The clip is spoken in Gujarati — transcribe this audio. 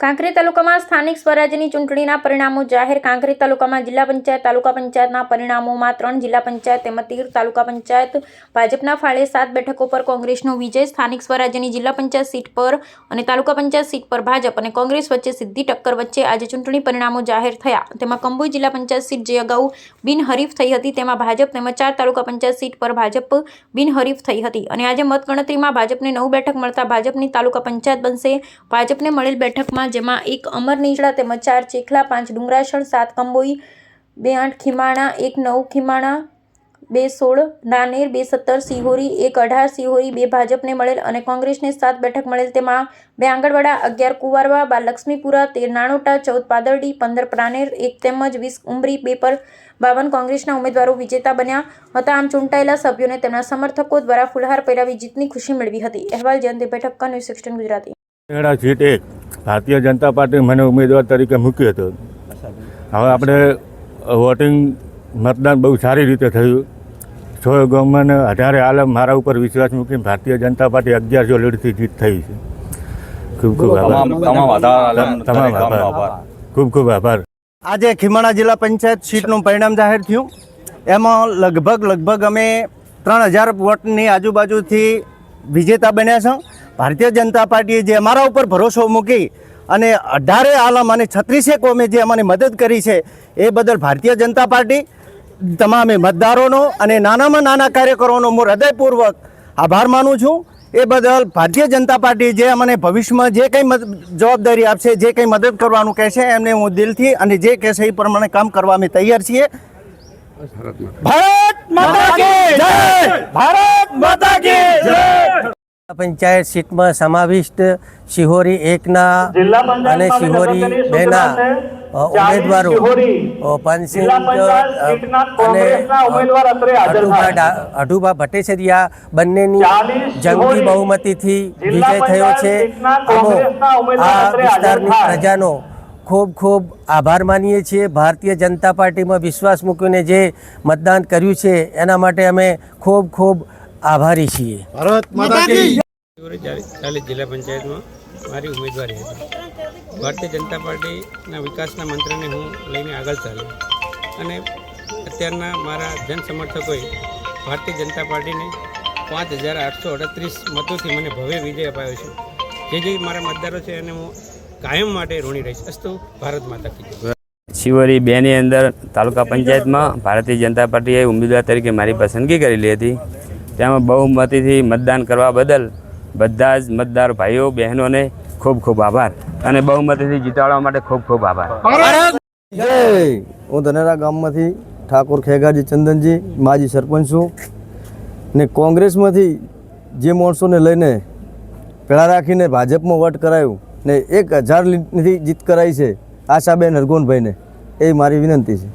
કાંકરેજ તાલુકામાં સ્થાનિક સ્વરાજ્યની ચૂંટણીના પરિણામો જાહેર. કાંકરેજ તાલુકામાં જિલ્લા પંચાયત, તાલુકા પંચાયતના પરિણામોમાં 3 જિલ્લા પંચાયત તેમજ 13 તાલુકા પંચાયત ભાજપના ફાળે 7 બેઠકો પર કોંગ્રેસનો વિજય. સ્થાનિક સ્વરાજ્યની જિલ્લા પંચાયત સીટ પર અને તાલુકા પંચાયત સીટ પર ભાજપ અને કોંગ્રેસ વચ્ચે સીધી ટક્કર વચ્ચે આજે ચૂંટણી પરિણામો જાહેર થયા. તેમાં કંબોઈ જિલ્લા પંચાયત સીટ જે અગાઉ બિનહરીફ થઈ હતી તેમાં ભાજપ તેમજ 4 તાલુકા પંચાયત સીટ પર ભાજપ બિનહરીફ થઈ હતી અને આજે મતગણતરીમાં ભાજપને 9 બેઠક મળતા ભાજપની તાલુકા પંચાયત બનશે. ભાજપને મળેલ બેઠકમાં જેમાં 1 અમરનીચડા તેમજ 4 ચેખલા, 5 ડુંગરાસણ, 7 કંબોઈ, 2 8 ખીમાણા, 1 9 ખીમાણા, 2 16 નાનેર, 2 17 સિહોરી, 1 18 સિહોરી, 2 ભાજપને મળેલ અને કોંગ્રેસને 7 બેઠક મળેલ. તેમાં 2 આંગણવાડા, 11 કુવારવા, 12 લક્ષ્મીપુરા, 13 નાનોટા, 14 પાદરડી, 15 પ્રાનેર, 1 તેમજ 20 ઉમરી, 2 પર 52 કોંગ્રેસના ઉમેદવારો વિજેતા બન્યા હતા. આમ ચૂંટાયેલા સભ્યોને તેમના સમર્થકો દ્વારા ફુલહાર પહેરાવી જીતની ખુશી મેળવી હતી. અહેવાલ જયંતિ બેઠક news 16 Gujarati. Seat 1 Bharatiya Janata party મને ઉમેદવાર તરીકે મૂક્યો હતો. હવે આપણે વોટિંગ મતદાન બહુ સારી રીતે થયું. 6 ગામમાં 18 આલમ મારા ઉપર વિશ્વાસ મૂકીને ભારતીય જનતા પાર્ટી 1100 લીડથી જીત થઈ છે. ખૂબ ખૂબ આભાર. ખૂબ ખૂબ આભાર. આજે ખીમાણા જિલ્લા પંચાયત સીટનું પરિણામ જાહેર થયું. એમાં લગભગ અમે 3000 વોટની આજુબાજુથી વિજેતા બન્યા છે. ભારતીય જનતા પાર્ટીએ જે અમારા ઉપર ભરોસો મૂકી અને 18 આલમ અને 36 કોમે જે અમને મદદ કરી છે એ બદલ ભારતીય જનતા પાર્ટી તમામે મતદારોનો અને નાનામાં નાના કાર્યકરોનો હું હૃદયપૂર્વક આભાર માનું છું. એ બદલ ભારતીય જનતા પાર્ટી જે અમને ભવિષ્યમાં જે કંઈ જવાબદારી આપશે, જે કંઈ મદદ કરવાનું કહેશે એમને હું દિલથી અને જે કહેશે એ પ્રમાણે કામ કરવા અમે તૈયાર છીએ. ભારત માતા કી જય! ભારત માતા કી જય! પંચાયત સીટમાં સમાવિષ્ટ સિહોરી 1ના અને સિહોરી 2ના ઉમેદવારો પંસિંગ અને અઢુભા ભટ્ટેસરિયા બંનેની જંગી બહુમતીથી વિજય થયો છે. અમે આ વિસ્તારની પ્રજાનો ખૂબ ખૂબ આભાર માનીએ છીએ. ભારતીય જનતા પાર્ટીમાં વિશ્વાસ મૂકીને જે મતદાન કર્યું છે એના માટે અમે ખૂબ ખૂબ આભારી છીએ. ભારત માતા કી જય! જિલ્લા પંચાયતમાં મારી ઉમેદવારી હતી. ભારતીય જનતા પાર્ટીના વિકાસના મંત્રને હું લઈને આગળ ચાલ્યો અને અત્યારના મારા જનસમર્થકોએ ભારતીય જનતા પાર્ટીને 5838 મતોથી મને ભવ્ય વિજય અપાયો છે. જે મારા મતદારો છે એને હું કાયમ માટે ઋણી રહીશ. અસ્તુ ભારત માતા કી જય. સિહોરી 2ની અંદર તાલુકા પંચાયતમાં ભારતીય જનતા પાર્ટીએ ઉમેદવાર તરીકે મારી પસંદગી કરેલી હતી. તેમાં બહુમતીથી મતદાન કરવા બદલ બધા જ મતદાર ભાઈઓ બહેનોને ખૂબ ખૂબ આભાર અને બહુમતીથી જીતાડવા માટે ખૂબ ખૂબ આભાર. હું ધનેરા ગામમાંથી ઠાકોર ખેગાજી ચંદનજી માજી સરપંચ છું ને કોંગ્રેસમાંથી જે માણસોને લઈને પેલા રાખીને ભાજપમાં વોટ કરાયું ને 1000 લીડથી જીત કરાઈ છે આશાબેન હરગોનભાઈને, એ મારી વિનંતી છે.